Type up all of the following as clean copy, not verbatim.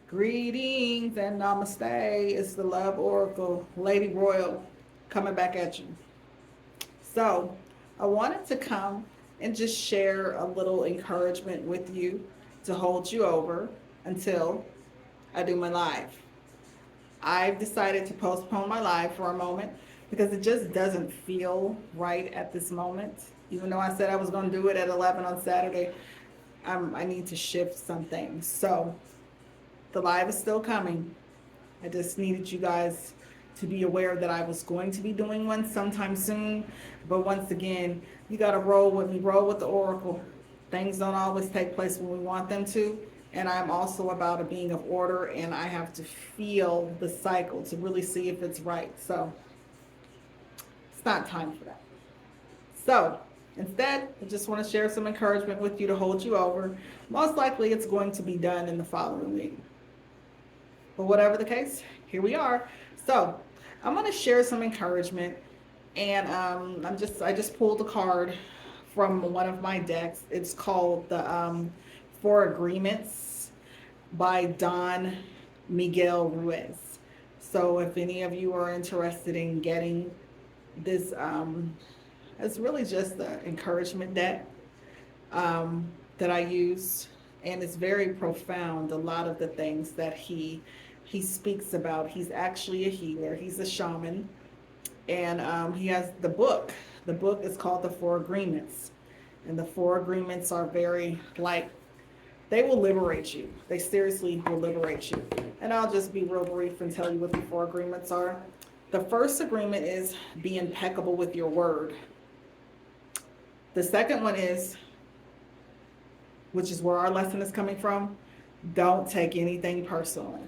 Greetings and namaste. It's the Love Oracle, Lady Royal, coming back at you. So, I wanted to come and just share a little encouragement with you to hold you over until I do my live. I've decided to postpone my live for a moment because it just doesn't feel right at this moment. Even though I said I was going to do it at 11 on Saturday, I need to shift some things. So, the live is still coming. I just needed you guys to be aware that I was going to be doing one sometime soon. But once again, you got to roll with me, roll with the Oracle. Things don't always take place when we want them to. And I'm also about a being of order, and I have to feel the cycle to really see if it's right. So it's not time for that. So instead, I just want to share some encouragement with you to hold you over. Most likely, it's going to be done in the following week. But whatever the case, here we are. So I'm going to share some encouragement, and I just pulled a card from one of my decks. It's called the Four Agreements by Don Miguel Ruiz. So if any of you are interested in getting this, it's really just the encouragement deck that I use, and it's very profound. A lot of the things that he speaks about. He's actually a healer. He's a shaman, and he has the book. The book is called The Four Agreements, and the Four Agreements are very like they will liberate you. They seriously will liberate you. And I'll just be real brief and tell you what the Four Agreements are. The first agreement is be impeccable with your word. The second one is, which is where our lesson is coming from, don't take anything personally.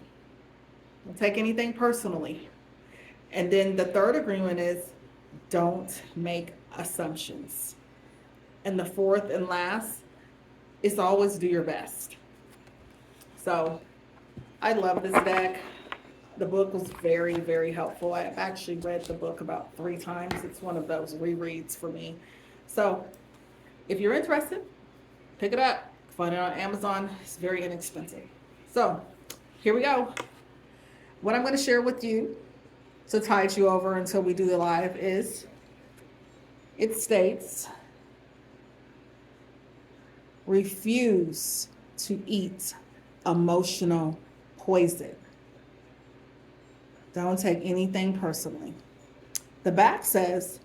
Don't take anything personally. And then the third agreement is don't make assumptions. And the fourth and last is always do your best. So I love this deck. The book was very, very helpful. I've actually read the book about 3 times. It's one of those rereads for me. So if you're interested, pick it up. Find it on Amazon. It's very inexpensive. So here we go. What I'm going to share with you to tide you over until we do the live is, it states, refuse to eat emotional poison. Don't take anything personally. The back says,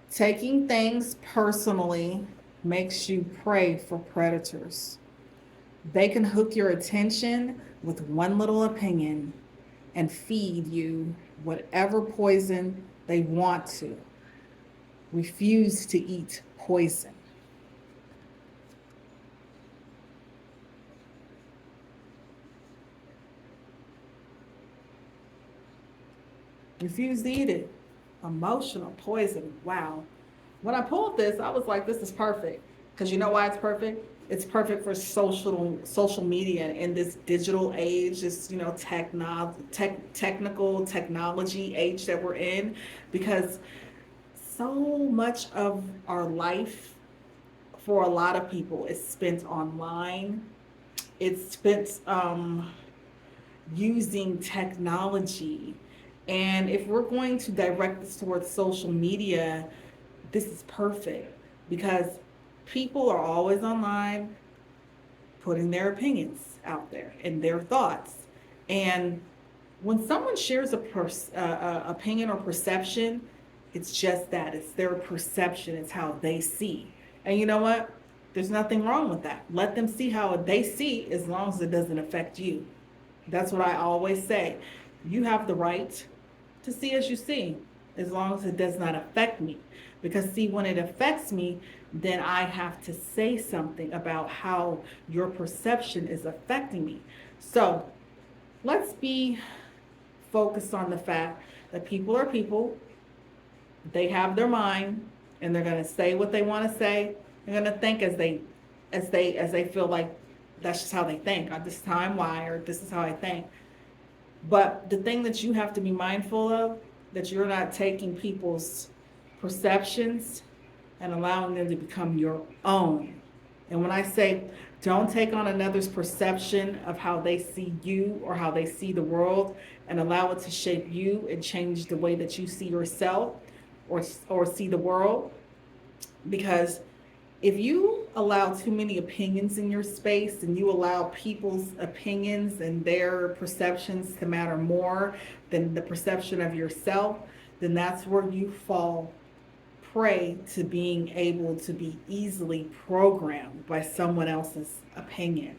taking things personally makes you prey for predators. They can hook your attention with one little opinion and feed you whatever poison they want to. Refuse to eat poison. Refuse to eat it. Emotional poison. Wow. When I pulled this, I was like, this is perfect. Because you know why it's perfect? It's perfect for social media in this digital age, this technical technology age that we're in, because so much of our life for a lot of people is spent online. It's spent using technology. And if we're going to direct this towards social media, this is perfect because people are always online putting their opinions out there and their thoughts. And when someone shares a opinion or perception, it's just that. It's their perception. It's how they see. And you know what? There's nothing wrong with that. Let them see how they see as long as it doesn't affect you. That's what I always say. You have the right to see as you see, as long as it does not affect me. Because see, when it affects me, then I have to say something about how your perception is affecting me. So let's be focused on the fact that people are people. They have their mind, and they're going to say what they want to say. They're going to think as they feel like that's just how they think. This is how I'm wired. This is how I think. But the thing that you have to be mindful of, that you're not taking people's perceptions and allowing them to become your own. And when I say Don't take on another's perception of how they see you or how they see the world and allow it to shape you and change the way that you see yourself or see the world. Because if you allow too many opinions in your space and you allow people's opinions and their perceptions to matter more than the perception of yourself, then that's where you fall prey to being able to be easily programmed by someone else's opinion.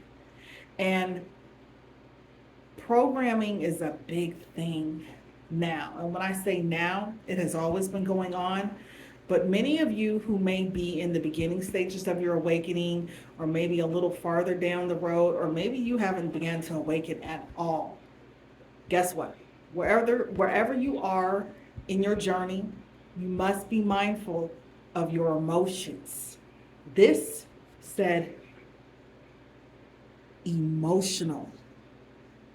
And programming is a big thing now. And when I say now, it has always been going on. But many of you who may be in the beginning stages of your awakening, or maybe a little farther down the road, or maybe you haven't begun to awaken at all, guess what? Wherever you are in your journey, you must be mindful of your emotions. This said emotional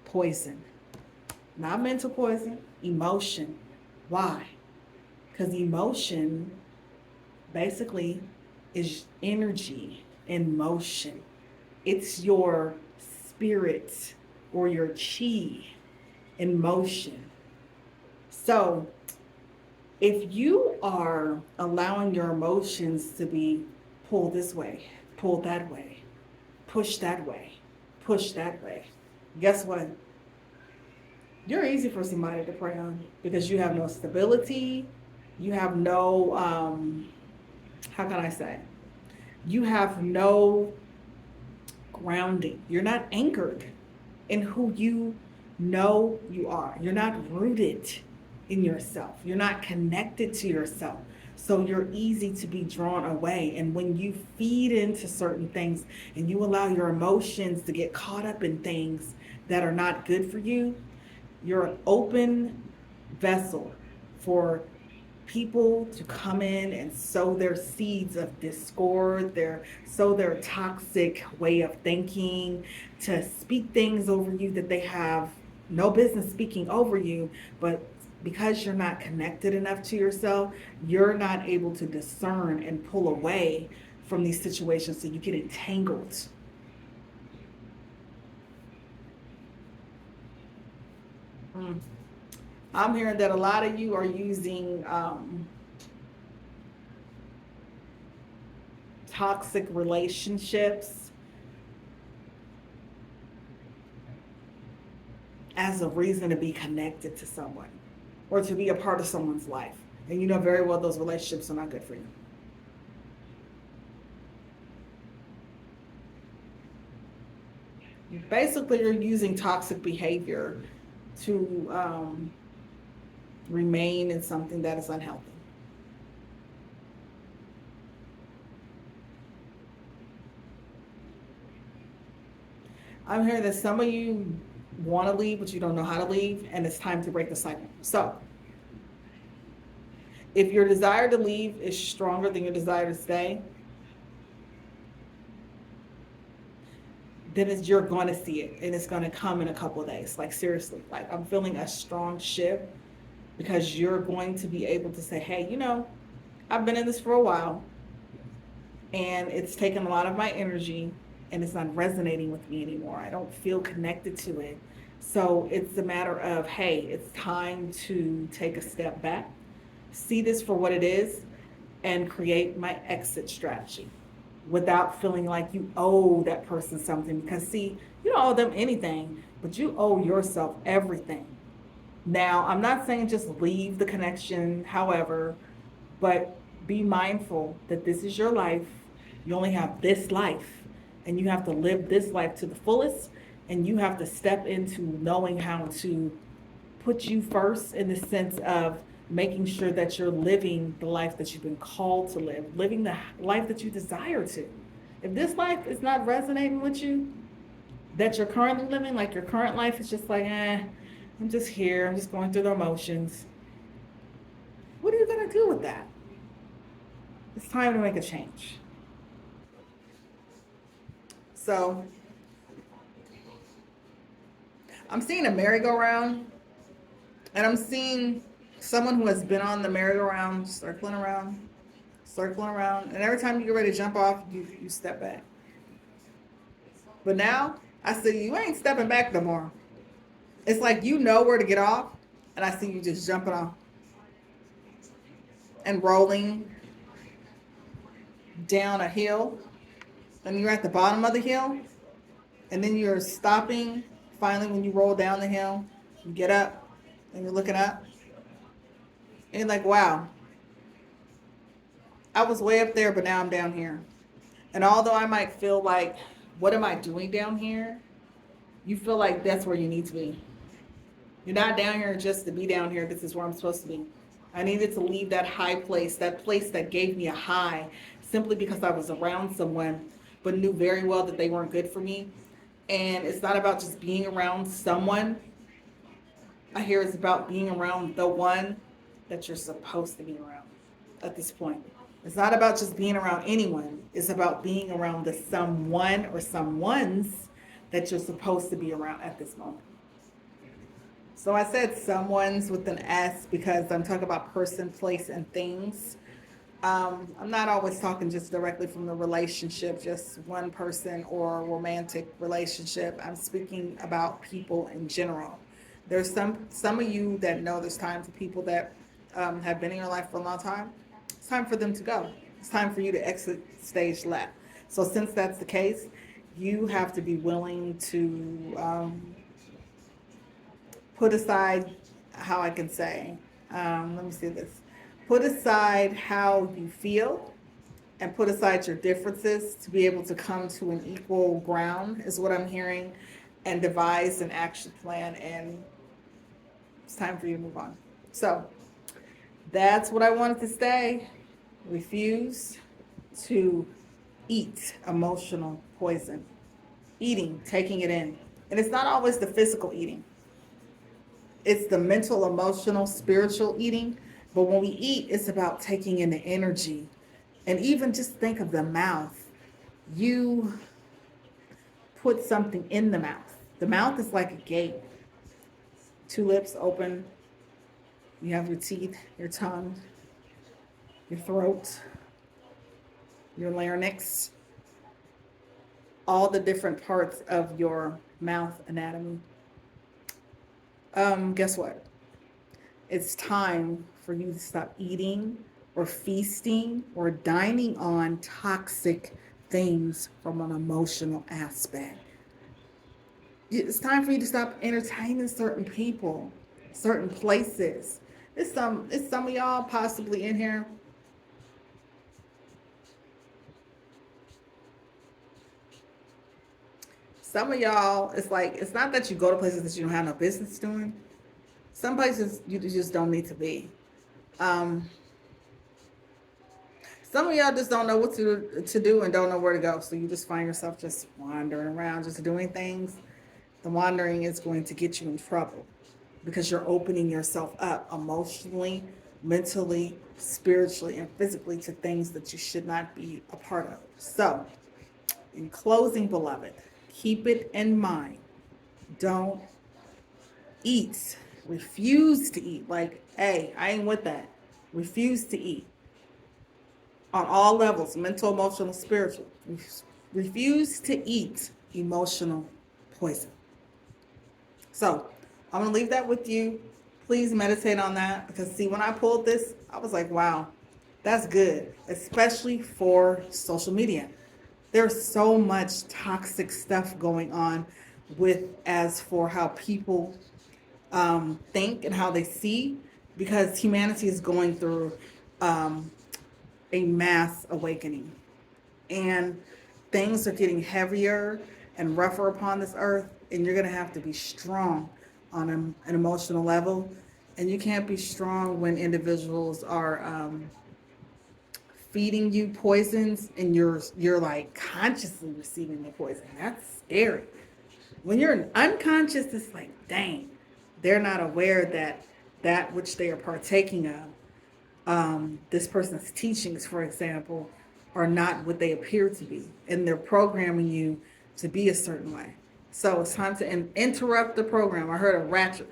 poison, not mental poison, emotion. Why? Because emotion basically is energy in motion. It's your spirit or your chi in motion. So if you are allowing your emotions to be pulled this way, pulled that way, pushed that way, pushed that way, guess what? You're easy for somebody to prey on because you have no stability. You have no, how can I say? You have no grounding. You're not anchored in who you know you are. You're not rooted in yourself. You're not connected to yourself. So you're easy to be drawn away. And when you feed into certain things and you allow your emotions to get caught up in things that are not good for you, you're an open vessel for people to come in and sow their seeds of discord, sow their toxic way of thinking, to speak things over you that they have no business speaking over you, but because you're not connected enough to yourself, you're not able to discern and pull away from these situations, so you get entangled. I'm hearing that a lot of you are using toxic relationships as a reason to be connected to someone or to be a part of someone's life. And you know very well those relationships are not good for you. Basically, you're using toxic behavior to remain in something that is unhealthy. I'm hearing that some of you want to leave, but you don't know how to leave, and it's time to break the cycle. So, if your desire to leave is stronger than your desire to stay, then you're going to see it, and it's going to come in a couple of days. Like, seriously, like, I'm feeling a strong shift because you're going to be able to say, hey, you know, I've been in this for a while, and it's taken a lot of my energy, and it's not resonating with me anymore. I don't feel connected to it. So it's a matter of, hey, it's time to take a step back, see this for what it is, and create my exit strategy without feeling like you owe that person something. Because see, you don't owe them anything, but you owe yourself everything. Now, I'm not saying just leave the connection, however, but be mindful that this is your life. You only have this life, and you have to live this life to the fullest, and you have to step into knowing how to put you first in the sense of making sure that you're living the life that you've been called to live, living the life that you desire to. If this life is not resonating with you, that you're currently living, like your current life is just like, I'm just here, I'm just going through the emotions. What are you going to do with that? It's time to make a change. So, I'm seeing a merry-go-round, and I'm seeing someone who has been on the merry-go-round, circling around, and every time you get ready to jump off, you step back. But now I see you ain't stepping back no more. It's like you know where to get off, and I see you just jumping off and rolling down a hill, and you're at the bottom of the hill, and then you're stopping. Finally, when you roll down the hill, you get up, and you're looking up, and you're like, wow, I was way up there, but now I'm down here. And although I might feel like, what am I doing down here? You feel like that's where you need to be. You're not down here just to be down here. This is where I'm supposed to be. I needed to leave that high place that gave me a high, simply because I was around someone, but knew very well that they weren't good for me. And it's not about just being around someone. I hear it's about being around the one that you're supposed to be around at this point. It's not about just being around anyone. It's about being around the someone or someones that you're supposed to be around at this moment. So I said someone's with an S because I'm talking about person, place, and things. I'm not always talking just directly from the relationship, just one person or romantic relationship. I'm speaking about people in general. There's some of you that know there's time for people that have been in your life for a long time. It's time for them to go. It's time for you to exit stage left. So since that's the case, you have to be willing to put aside, how I can say, let me see this. Put aside how you feel and put aside your differences to be able to come to an equal ground, is what I'm hearing, and devise an action plan. And it's time for you to move on. So that's what I wanted to say. Refuse to eat emotional poison. Eating, taking it in. And it's not always the physical eating. It's the mental, emotional, spiritual eating. But when we eat, it's about taking in the energy. And even just think of the mouth. You put something in the mouth. The mouth is like a gate. Two lips open. You have your teeth, your tongue, your throat, your larynx, all the different parts of your mouth anatomy. Guess what? It's time for you to stop eating or feasting or dining on toxic things from an emotional aspect. It's time for you to stop entertaining certain people, certain places. It's some of y'all possibly in here. Some of y'all, it's like, it's not that you go to places that you don't have no business doing. Some places you just don't need to be. Some of y'all just don't know what to do and don't know where to go. So you just find yourself just wandering around, just doing things. The wandering is going to get you in trouble because you're opening yourself up emotionally, mentally, spiritually, and physically to things that you should not be a part of. So, in closing, beloved, keep it in mind. Don't eat. Refuse to eat. Like, hey, I ain't with that. Refuse to eat. On all levels, mental, emotional, spiritual. Refuse to eat emotional poison. So I'm going to leave that with you. Please meditate on that, because see, when I pulled this, I was like, wow, that's good, especially for social media. There's so much toxic stuff going on with, as for how people think and how they see, because humanity is going through a mass awakening, and things are getting heavier and rougher upon this earth, and you're going to have to be strong on an emotional level. And you can't be strong when individuals are feeding you poisons and you're like consciously receiving the poison. That's scary. When you're unconscious, it's like, dang, they're not aware that which they are partaking of, this person's teachings, for example, are not what they appear to be, and they're programming you to be a certain way. So it's time to interrupt the program. I heard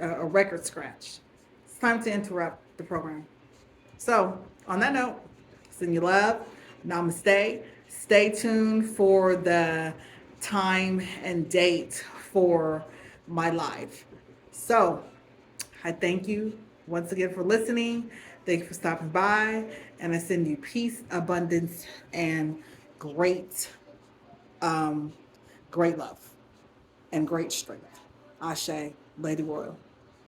a record scratch. It's time to interrupt the program. So on that note, send you love. Namaste. Stay tuned for the time and date for my live. So I thank you once again for listening. Thank you for stopping by. And I send you peace, abundance, and great, great love and great strength. Ashe, Lady Royal.